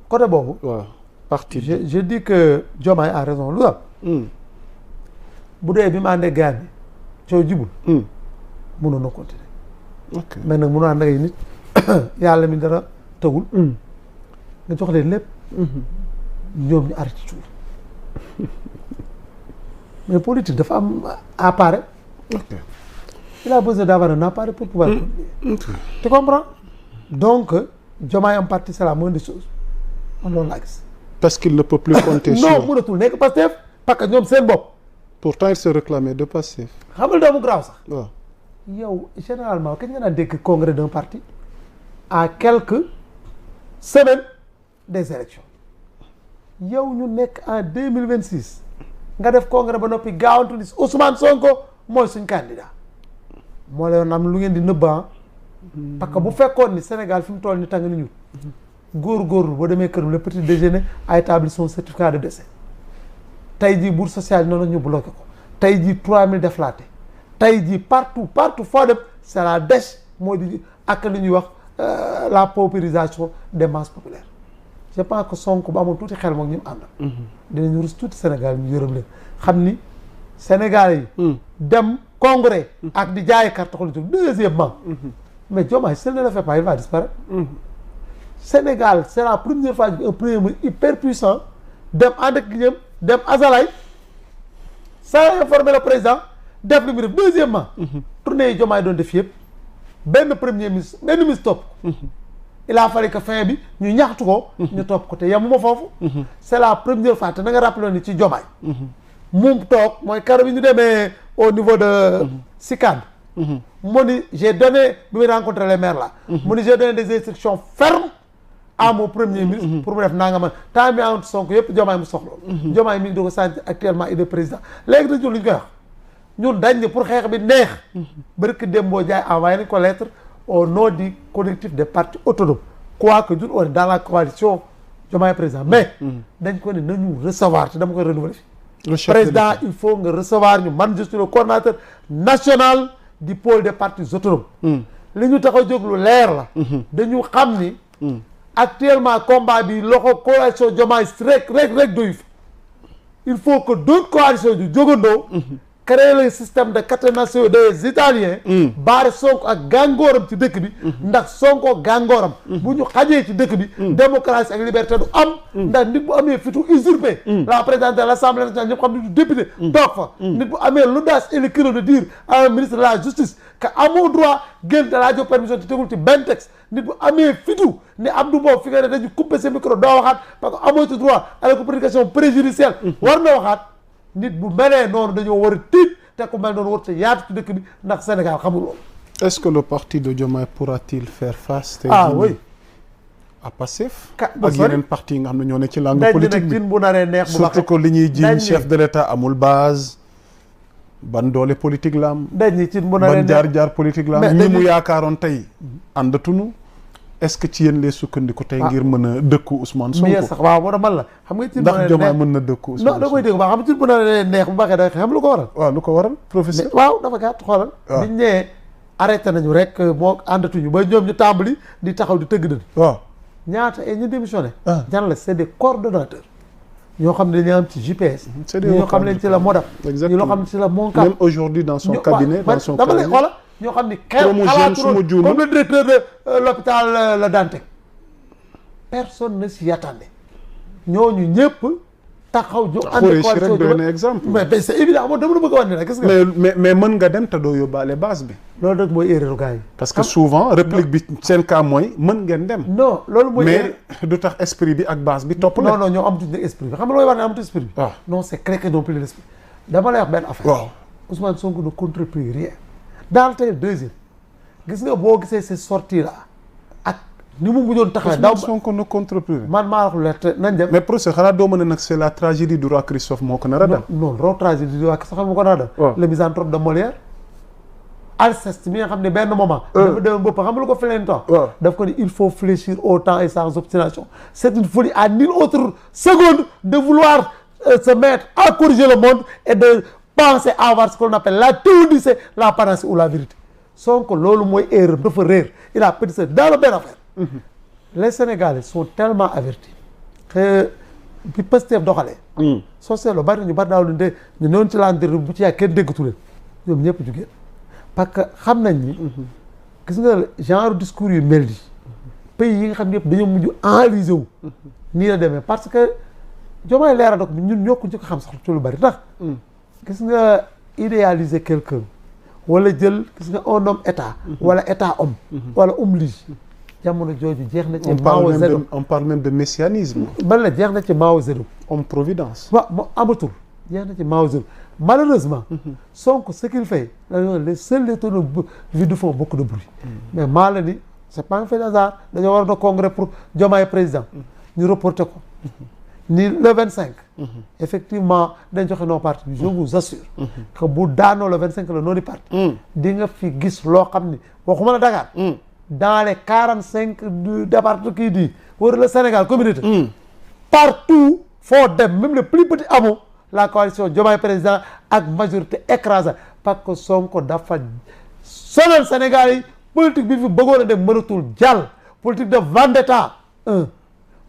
côté boobu. waaw parti je dis que Diomaye a raison lu tax. bu dee bi mu àndee gars bi coow jibul. mënoon na continuer. ok mais nag mënoo ànd ak ay nit yàlla mi dara tëgul. nga jox leen lépp. ñoom ñu arrêté tuuti. mais politique dafa am appareil. ok il a besoin d'avoir un appareil pour pouvoir. tu comprends. donc Diomaye am parti c'est la moindre des choses man loolu laa gis. parce qu'il ne peut plus compter sur. non mënatul nekk Pastef parce que ñoom seen bopp. pourtant il se réclamait de Pastef. xam nga doomu graaw sax. waaw yow généralement kañ nga naan dégg congrès d'un parti à quelques semaines des élections yow ñu nekk en 2026 nga def congrès ba noppi gaawantu ni Ousmane Sonko mooy suñ candidat moo leen am lu ngeen di nëbba parce que bu fekkoon ni Sénégal fi mu toll ni tàng ni ñu góor-góorlu boo demee këram le petit déjeuner a établi son certificat de décès tey jii bourse sociale noonu ñu bloqué ko tey jii 3000 déflaté tey jii partout foo dem c'est la dèche mooy di ak li ñuy wax la paupérisation des masses populaires je pense que Sonko bu amoon tuuti xel moom ñu àndal. dinañu rus tuuti Sénégal ñu yërëm leen xam ni Sénégal yi. dem congrès ak di jaay carte politique deuxièmement. mais Diomaye s'il ne le fait pas il va disparaître. Sénégal c'est la première fois un premier ministre hyper puissant dem ànd ak ñoom dem Azalaï sans informer le président def li mu def deuxièmement. tournée yi Diomaye doon def yëpp benn premier ministre benn ministre topp. il a fallu que fin bi ñu ñaxtu ko. ñu topp ko te yemuma foofu. c'est la première fois te na nga rappelé ni ci Diomaye. mu toog mooy karo bi ñu demee au niveau de Sicap. mu ni j'ai donné bi muy rencontrer les maires là. mu ni j'ai donné des instructions fermes à mon premier ministre. pour mu def naa nga man temps bi en Sonko yëpp Diomaye mu soxla. Diomaye mi ngi doog a sant actuellement il est président léegi dañu lu ñu koy wax ñun dañ ne pour xeex bi neex. barki Dembo Ndiaye envoyé nañ ko lettre au nom du collectif des partis autonomes quoique ñun on est dans la coalition Diomaye président mais dañ ko ne nañu recevoir te dama koy renouveler fi président il faut nga recevoir ñu man je suis le coordonnateur national du pôle des partis autonomes li ñu tax a jóg lu leer la dañu xam ni actuellement combat bi loxo coalition Diomaye rek doyu fi il faut que d'autres coalitions yu jógandoo créer le système de caténation des Italiens. baare Sonko ak gàngooram ci dëkk bi. ndax Sonko gàngooram. bu ñu xajee ci dëkk bi. démocratie ak liberté du am. ndax nit bu amee fitu usurpé. la présidente de l'Assemblée nationale ñëpp xam ne du député. toog fa nit bu amee l'audace et le culot de dire à un ministre de la justice que amoo droit génn da laa jox permission te tegul ci benn texte nit bu amee fitu ne Abdou Mbow fi nga ne dañu couper sa micro doo waxaat parce que amoo ci droit à la communication préjudicielle. war na waxaat. nit bu melee noonu dañoo war a tiit te ku mel noonu warut a yaatu ci dëkk bi ndax Sénégal xamul loolu. est-ce que le parti de Diomaye pourra-t-il faire face. Oui. à Pastef. ak yeneen parti yi nga xam ne ñoo ne ci langue politique bi bu naree neex bu surtout que li ñuy jiiñ chef de l'État amul base. ban doole politique la am. dañ ni cin bu naree neex ban jaar politique la am ñi mu yaakaaroon tey àndatunu. est-ce que ci yéen lay sukkandiku tey ngir mën a dëkku Ousmane Sonko. mais sax waaw moo tax man la xam nga. ndax Diomaye mën na dëkku Ousmane Sonko non da koy dégg ba xam nga bu naree neex bu baaxee da xam lu ko waral. waaw lu ko waral professeur. waaw dafa gàtt xoolal. waaw biñ nee arrêté nañu rek moo àndatuñu ba ñoom ñu tàmbali di taxaw di tëgg dënn. waaw ñaata et ñu démissionné. jan la c'est des coordonnateurs. ñoo xam ne dañuy am ci GPS. ñoo xam ne ci la Modap. exactement ñoo xam ne ci la Moncap. même aujourd'hui dans son cabinet dans son dama lay xoolal ñoo xam ni xel xalaatu comme le directeur de l'hôpital Le Dantec. personne ne s'y attendait ñooñu ñëpp taxaw ñu ànd coalition rek exemple mais c'est évident moom dama la bëgg a wax ni rek gis nga mais mën nga dem te doo yóbbaale base bi loolu rek mooy erreur gars yi parce que souvent réplique bi seen cas mooy mën ngeen dem non loolu mooy mais du tax esprit bi ak base bi topp la non ñoo amatuñ esprit bi xam nga looy wax ne amatuñ esprit bi waaw non c'est clair que non plus l'esprit dama lay wax benn affaire waaw Ousmane Sonko ne contribue rien dans le tey deuxième gis nga boo gisee ces sorties là ni mu mujjoon taxawee daw Sonko ne contribue man maa wax lu nañ dem mais professeur xanaa doo mën a nag c'est la tragédie du roi Christophe moo ko nar a dal non roi tragédie du roi Christophe moo ko nar a dal le misanthrope de Molière Alceste mi nga xam ne benn moment dafa dem bopp xam nga lu ko fi leen temps daf ko ni il faut fléchir au temps et sans obstination c'est une folie à nulle autre seconde de vouloir se mettre à corriger le monde et de penser à avoir ce qu'on appelle la théorie, la panacée ou la vérité Sonko loolu mooy erreur dafa réer il a pété dans le benn affaire les Sénégalais sont tellement avertis bi Pastef doxalee. soo seetloo bari ñu bari daaw lu de ñu noonu ci laan bu ci yàgg kenn déggatu leen ñoom ñëpp jugee parce que xam nañ ni. gis nga genre discours yu mel nii pays yi nga xam ne yëpp dañoo mujj enlisé wu. nii la demee parce que Diomaye leeral donc ñun ñoo ko njëkk xam sax ci lu bari tax. gis nga idéaliser quelqu'un wala jël gis nga un homme état. wala état homme. wala homme lige. jamono jooju jeex na ci Mao Zedong on parle même de messianisme. man la jeex na ci Mao Zedong. homme providence. waaw moo amatul jeex na ci Mao Zedong malheureusement. Sonko ce qu'il fait les seuls les tonneaux vides font beaucoup de bruit. mais maa la ni c'est pas un fait hasard dañoo war a congrès pour Diomaye président. ñu reporté ko. ni le 25. effectivement dañ joxe non parti je vous assure. que bu daanoo le 25 la noonu parti. di nga fi gis loo xam ni waxuma la Dakar. dans les 45 départements kii di wër le Sénégal communauté. partout foo dem même le plus petit hameau la coalition Diomaye président ak majorité écrasante parce que Sonko dafa sonal Sénégal yi politique bi fi bëggoon a dem mënatul jàll politique de vendetta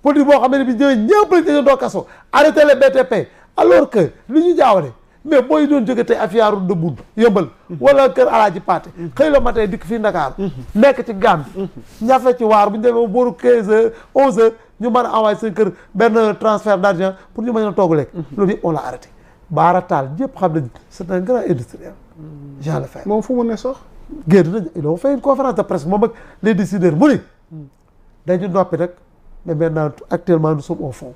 politique boo xam ne bi ñëwee ñëpp lañ dañoo doo kaso arrêté les BTP alors que li ñu jaawale mais booy doon jóge tey afiyaaru de bund yëmbal wala kër alaaji Paate xëy la matin dikk fii Dakar nekk ci Gambie ñafe ci waar bu ñu demee booru 15 heures 11 heures ñu mën a envoyé seen kër benn transfert d'argent pour ñu mën a toog lekk loolu yëpp on l'a arrêté Bara Tall ñëpp xam nañ c'est un grand industriel Jean Lefebvre moom fu mu ne sax génn nañ ils ont fait une conférence de presse moom ak les décideurs mu ni dañu noppi rek mais maintenant actuellement nous sommes au fond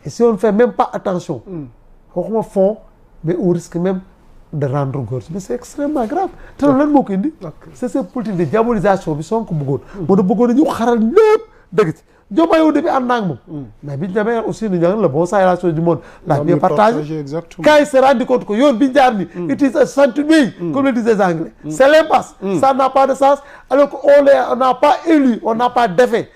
et si on ne fait même pas attention waxuma fond mais au risque même de rendre gorge mais c'est extrêmement grave te loolu lan moo ko indi c'est cette politique de diabolisation bi Sonko bëggoon moo da bëggoon nañu xaral ñëpp dëgg ci Diomaye au début ànd naa ak moom mais biñu demee aussi ni ñaan le bon sens et la chose du monde la mieux partagé quand il s'est rendu compte que yoon bi ñu jaar ni it is a century way comme le disent les Anglais c'est l'impasse ça n'a pas de sens alors que on n'a pas élu on n'a pas défait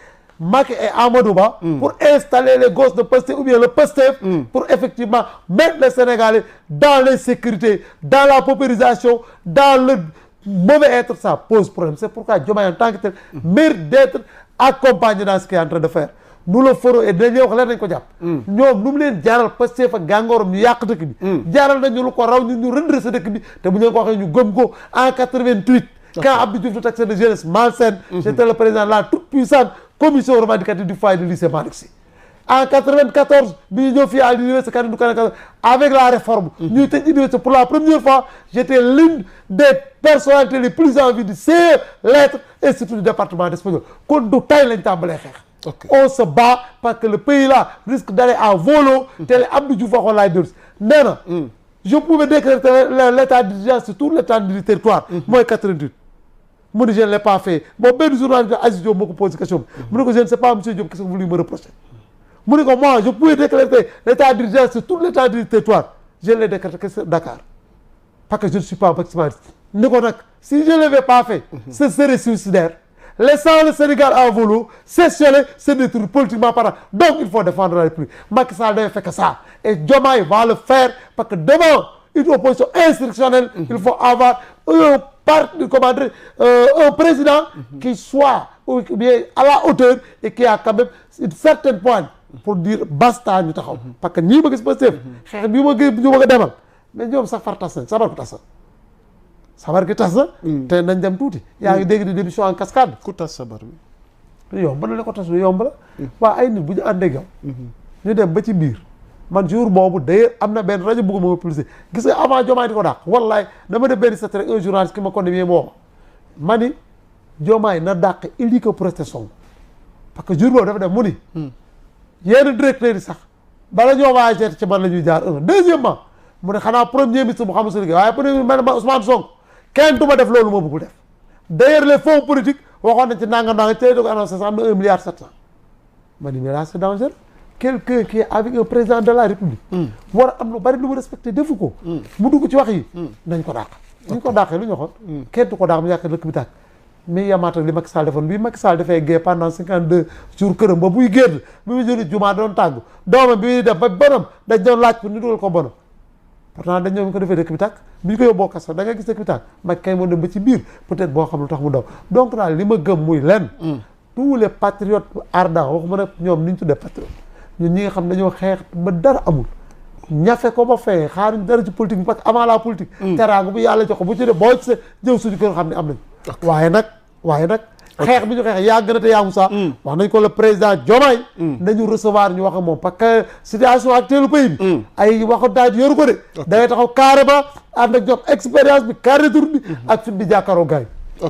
Macky et Amadou Ba pour installer les gosses de Pastef ou bien le Pastef pour effectivement mettre les Sénégalais dans l'insécurité, dans la paupérisation, dans le mauvais être, ça pose problème. C'est pourquoi Diomaye en tant que tel mérite d'être accompagné dans ce qu'il est en train de faire. Nous le ferons et dañuy wax leen nañ ko jàpp ñoom nu mu leen jaaral Pastef ak gàngooram ñu yàq dëkk bi jaaral nañu lu ko raw ñu redressé dëkk bi te bu ñu ko waxee ñu gëm ko en 88 quand Abdou Diouf de taxe de jeunesse malsaine j'étais le président de la toute puissante commission revendicative du foyer du lycée Malick Sy en 94 bi ñu ñëw fii à l'université Kandou Kanaka avec la réforme ñuy tëj université pour la première fois j'étais l'une des personnalités les plus en vie du CE lettres institut du département d'espagnol kon du tey lañ tàmbalee xeex on se bat parce que le pays là risque d'aller à volo tel Abdou Diouf waxoon laay dellusi nee na je pouvais décréter l'état d'urgence sur tout l'étendue du territoire mooy 88 mu ne je ne l'ai pas fait bon benn journaliste Aziz Diop moo ko posé question mu ne ko je ne sais pas monsieur Diop qu'est-ce que vous voulez me reprocher mu ne ko moi je pouvais décréter l'état d'urgence sur tout l'étendue du territoire je l'ai décrété que Dakar parce que je ne suis pas maximaliste ni ko nag si je ne l'avais pas fait ce serait suicidaire laissant le Sénégal en volo s'essioler se détruire politiquement parlant donc il faut défendre la République Macky Sall devait faire que ça et Diomaye va le faire parce que devant une opposition insurrectionnelle il faut avoir un président qui soit ou bien à la hauteur et qui a quand même une certaine poigne pour dire basta ñu taxaw parce que ñii ma gis Pastef xeex bi ma gis ñu bëgg a demal mais ñoom sax far tas nañ sabar ko tas na sabar gi tas na te nañ dem tuuti yaa ngi dégg di démission en cascade ku tas sabar bi yomb na li ko tas lu yomb la waaw ay nit bu ñu àndee yow ñu dem ba ci biir man jour boobu d'ailleurs am na benn rajo bëgguma ma publicité gis nga avant Diomaye di ko dàq wallaay dama def benn set rek un journaliste qui ma connaît bien moo wax ma ni Diomaye na dàq il dit que prester Sonko parce que jour boobu dafa dem mu ni yenn directeurs yi sax bala ñoo voyagé ci man la ñuy jaar deuxièmement mu ne xanaa premier ministre bu xamul sa liggéey waaye premier ministre ma Ousmane Sonko kenn du ma def loolu ma bëggul def d'ailleurs les fonds politiques waxoon nañ ci nangam tey da ko annoncé sax am na 1,7 milliard ma ni mais là c'est dangereux quelqu'un qui est avec un président de la République war a am lu bari lu mu respecté defu ko mu dugg ci wax yi nañ ko dàq ñu ko dàqee lu ñu waxoon kenn du ko dàq mu yàq dëkk bi tàkk mais yamaata li Macky Sall defoon bi Macky Sall dafay guerre pendant 52 jours këram ba buy génn bi muy jëli jumaa doon tàggu doomam bi muy def ba bonam dañ doon laaj pour ñu dugal ko bonam pourtant dañ ñoo ko defee dëkk bi tàkk bi ñu ko yóbboo kaso da nga gis dëkk bi tàkk Macky kay moo dem ba ci biir peut-être boo xam lu tax mu daw donc daal li ma gëm muy lenn tous les patriotes ardents waxuma nag ñoom ni ñu tuddee patriote ñun ñi nga xam dañoo xeex ba dara amul ñafe ko ba fee xaaruñ dara ci politique bi parce que avant la politique teraanga bu yàlla jox ko bu ci def boo ci jëw suñu kër xam ne am nañ waaye nag xeex bi ñu xeex yàgg na te yaa Moussa wax nañ ko le président Diomaye nañu recevoir ñu wax ak moom parce que situation actuelle pays bi ay waxu daaj yoru ko de dangay taxaw carrément ànd ak jox expérience bi carré tour bi ak fit bi jàkkaaroo gars yi